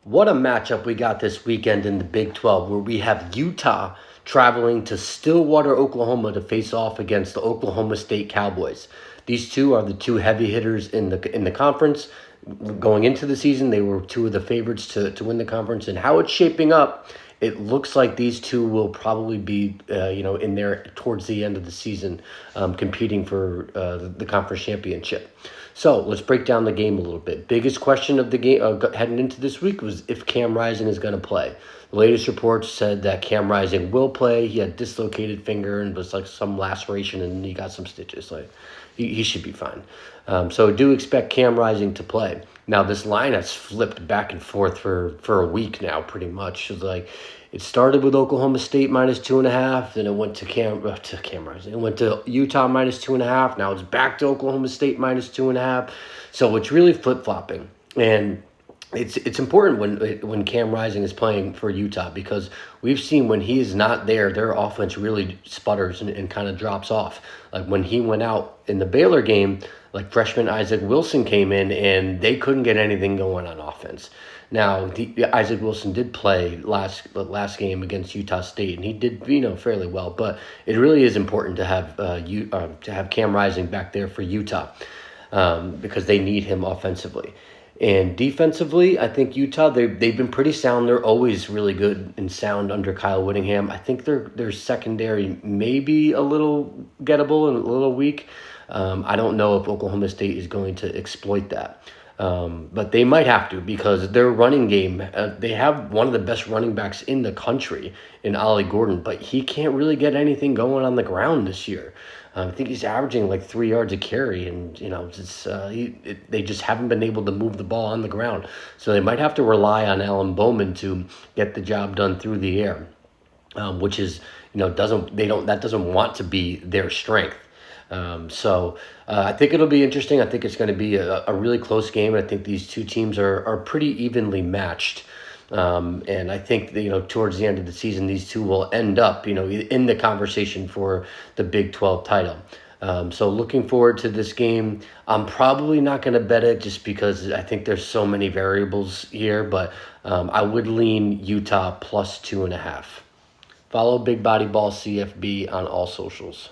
What a matchup we got this weekend in the Big 12, where we have Utah traveling to Stillwater, Oklahoma to face off against the Oklahoma State Cowboys. These two are the two heavy hitters in the conference. Going into the season, they were two of the favorites to win the conference, and how it's shaping up, it looks like these two will probably be, in there towards the end of the season, competing for the conference championship. So let's break down the game a little bit. Biggest question of the game heading into this week was if Cam Rising is going to play. The latest reports said that Cam Rising will play. He had dislocated finger and was like some laceration, and he got some stitches. Like he should be fine. So do expect Cam Rising to play. Now this line has flipped back and forth for a week now, pretty much. It's like it started with Oklahoma State -2.5, then it went to Cam Rising. It went to Utah -2.5. Now it's back to Oklahoma State -2.5. So it's really flip flopping, and it's important when Cam Rising is playing for Utah, because we've seen when he is not there, their offense really sputters and kind of drops off. Like when he went out in the Baylor game, like freshman Isaac Wilson came in and they couldn't get anything going on offense. Now Isaac Wilson did play last game against Utah State, and he did fairly well. But it really is important to have Cam Rising back there for Utah, because they need him offensively. And defensively, I think Utah, they've been pretty sound. They're always really good and sound under Kyle Whittingham. I think their secondary may be a little gettable and a little weak. I don't know if Oklahoma State is going to exploit that. But they might have to, because their running game, they have one of the best running backs in the country in Ollie Gordon, but he can't really get anything going on the ground this year. I think he's averaging like 3 yards a carry, and they just haven't been able to move the ball on the ground. So they might have to rely on Alan Bowman to get the job done through the air, which is doesn't want to be their strength. I think it'll be interesting. I think it's going to be a really close game. I think these two teams are pretty evenly matched. And I think that, towards the end of the season, these two will end up, in the conversation for the Big 12 title. So looking forward to this game. I'm probably not going to bet it just because I think there's so many variables here, but I would lean Utah +2.5. Follow Big Body Ball CFB on all socials.